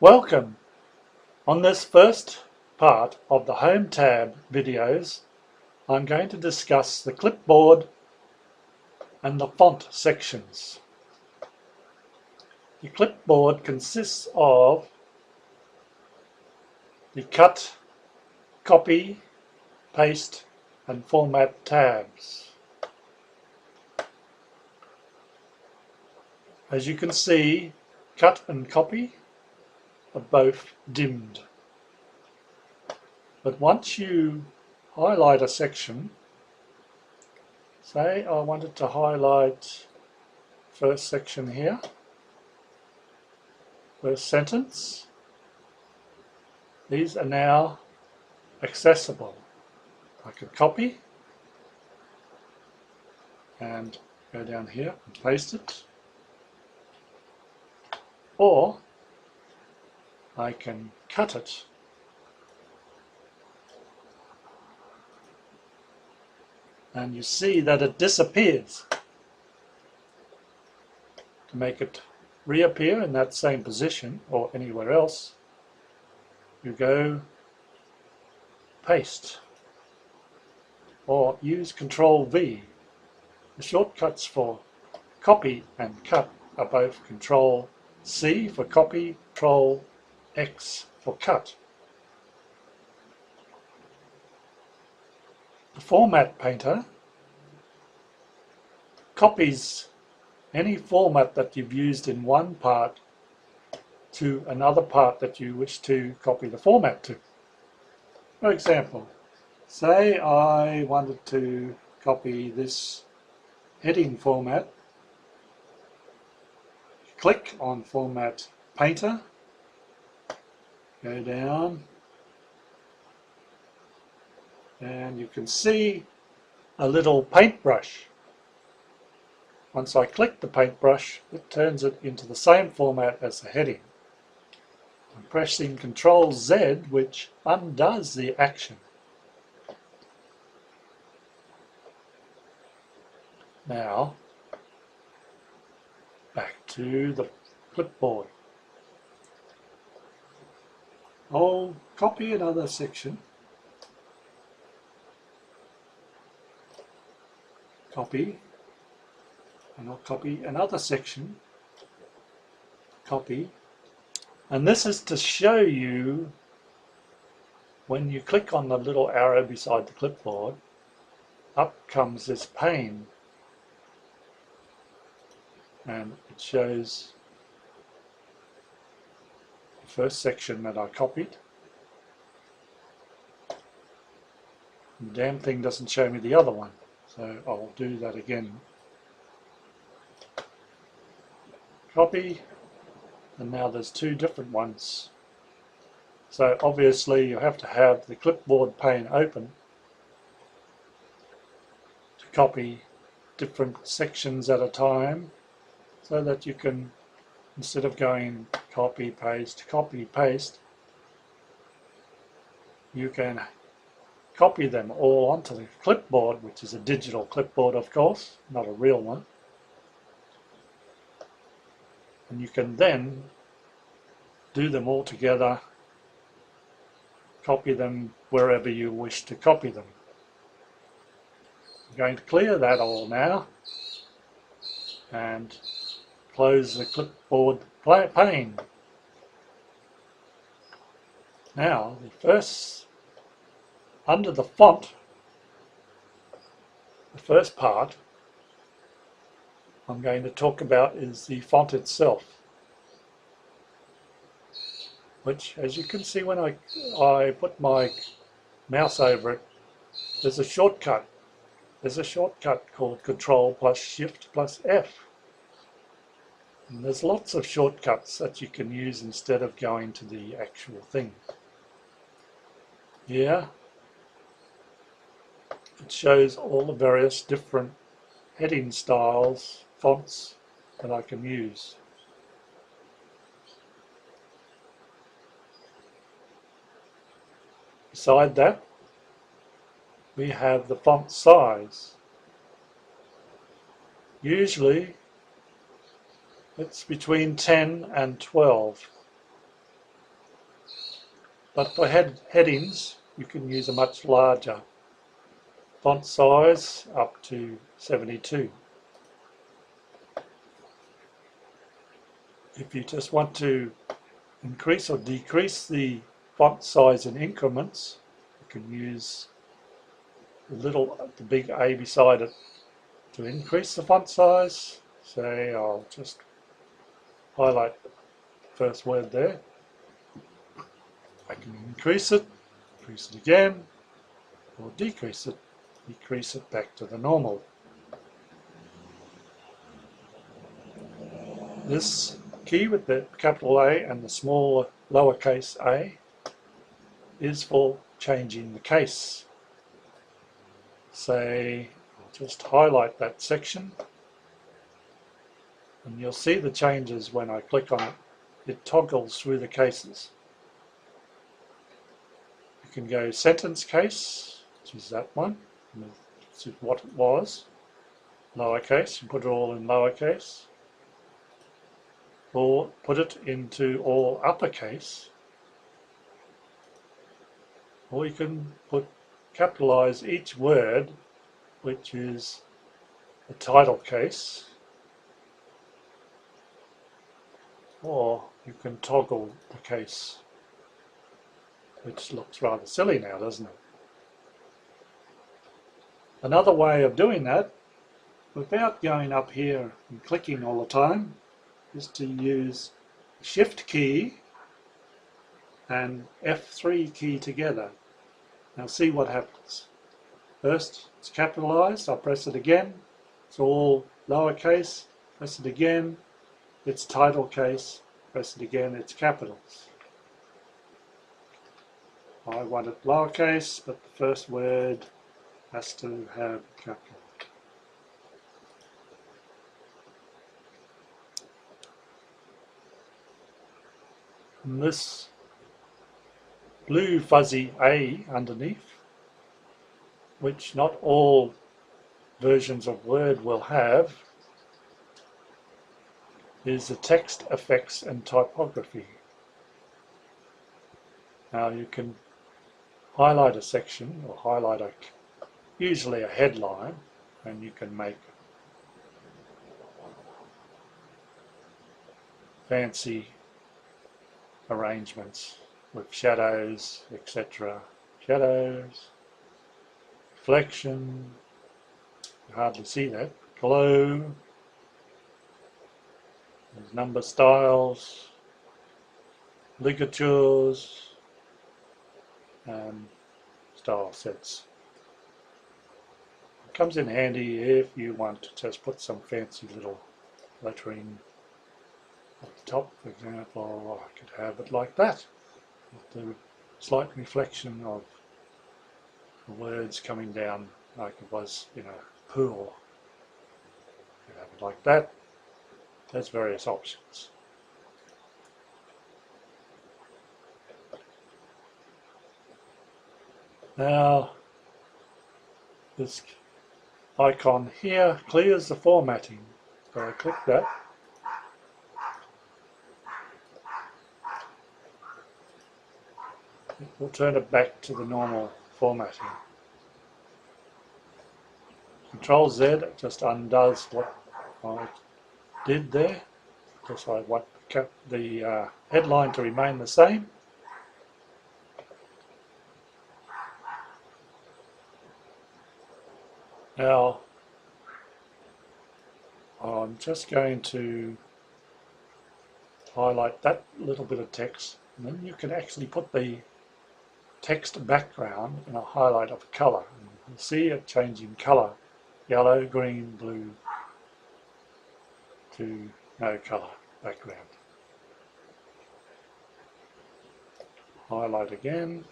Welcome! On this first part of the Home tab videos, I'm going to discuss the clipboard and the font sections. The clipboard consists of the cut, copy, paste and format tabs. As you can see, cut and copy are both dimmed. But once you highlight a section, say I wanted to highlight first section here, first sentence, these are now accessible. I could copy and go down here and paste it, or I can cut it and you see that it disappears. To make it reappear in that same position or anywhere else, you go paste or use Control V. The shortcuts for copy and cut are both Control C for copy, Control X for cut. The Format Painter copies any format that you've used in one part to another part that you wish to copy the format to. For example, say I wanted to copy this heading format. Click on Format Painter, go down, and you can see a little paintbrush. Once I click the paintbrush, it turns it into the same format as the heading. I'm pressing Control Z, which undoes the action. Now, back to the clipboard. I'll copy another section. Copy. And I'll copy another section. Copy. And this is to show you when you click on the little arrow beside the clipboard, up comes this pane. And it shows the first section that I copied. The damn thing doesn't show me the other one, so I'll do that again. Copy, and now there's two different ones. So obviously you have to have the clipboard pane open to copy different sections at a time, so that you can, instead of going copy, paste, you can copy them all onto the clipboard, which is a digital clipboard, of course, not a real one. And you can then do them all together, copy them wherever you wish to copy them. I'm going to clear that all now and close the clipboard pane. Now, under the font, the first part I'm going to talk about is the font itself, which, as you can see when I put my mouse over it, there's a shortcut. There's a shortcut called Control plus Shift plus F. And there's lots of shortcuts that you can use instead of going to the actual thing. Here, it shows all the various different heading styles, fonts that I can use. Beside that, we have the font size. Usually it's between 10 and 12. But for headings, you can use a much larger font size, up to 72. If you just want to increase or decrease the font size in increments, you can use the big A beside it to increase the font size. Say I'll just highlight the first word there. I can increase it again, or decrease it back to the normal. This key with the capital A and the small lowercase a is for changing the case. Say, I'll just highlight that section, and you'll see the changes when I click on it. It toggles through the cases. You can go sentence case, which is that one, which is what it was, lowercase, you put it all in lowercase, or put it into all uppercase, or you can capitalize each word, which is the title case, or you can toggle the case, which looks rather silly now, doesn't it? Another way of doing that, without going up here and clicking all the time, is to use Shift key and F3 key together. Now see what happens. First it's capitalized, I'll press it again, it's all lowercase, press it again, it's title case, press it again, it's capitals. I want it lowercase, but the first word has to have capital. And this blue fuzzy A underneath, which not all versions of Word will have, is the text effects and typography. Now you can highlight a section or highlight usually a headline, and you can make fancy arrangements with shadows, etc. Shadows, reflection, you hardly see that, glow, there's number styles, ligatures, and style sets. It comes in handy if you want to just put some fancy little lettering at the top. For example, I could have it like that, with the slight reflection of the words coming down like it was in a pool. You could have it like that. There's various options. Now, this icon here clears the formatting. So I click that. It will turn it back to the normal formatting. Control Z just undoes what I did there, because I want the headline to remain the same. Now, I'm just going to highlight that little bit of text, and then you can actually put the text background in a highlight of colour. And you'll see it changing colour, yellow, green, blue, to no colour background. Highlight again,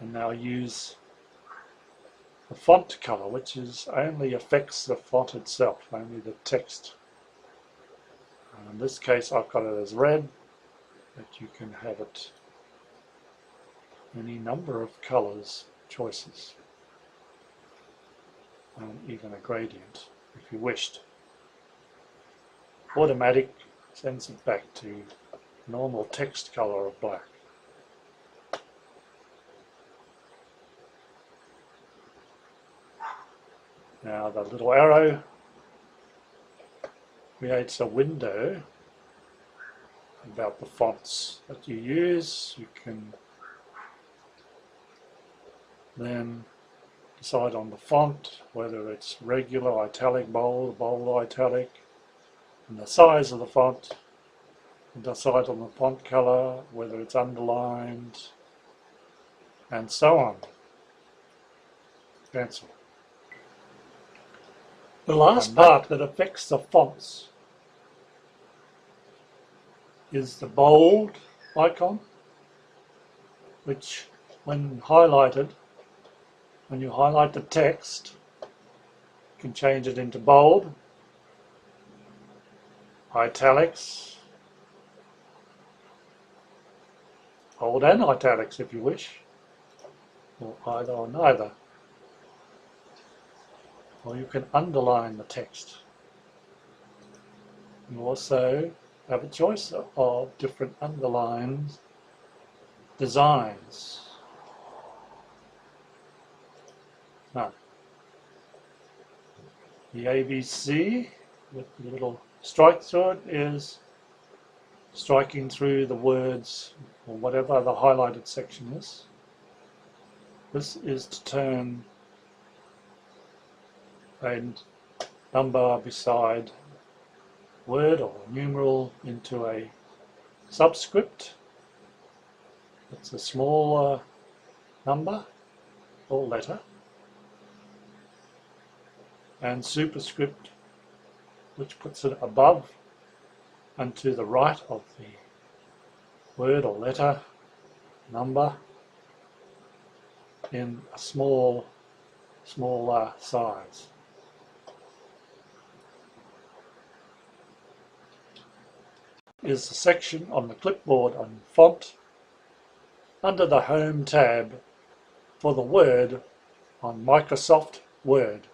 and now use the font colour, which only affects the font itself, only the text. In this case I've got it as red, but you can have it any number of colours choices, and even a gradient if you wished. Automatic sends it back to normal text colour of black. Now the little arrow creates a window about the fonts that you use. You can then decide on the font, whether it's regular, italic, bold, bold, italic, and the size of the font, and decide on the font color, whether it's underlined, and so on. Cancel. The last part that affects the fonts is the bold icon, which when highlighted, when you highlight the text, you can change it into bold, italics, bold and italics if you wish, or either or neither. Or you can underline the text. You also have a choice of different underlined designs. Now, the ABC with the little strike through it is striking through the words or whatever the highlighted section is. This is to turn a number beside word or numeral into a subscript. It's a smaller number or letter, and superscript, which puts it above and to the right of the word or letter number in a smaller size. Is the section on the Clipboard and Font under the Home tab for the Word on Microsoft Word.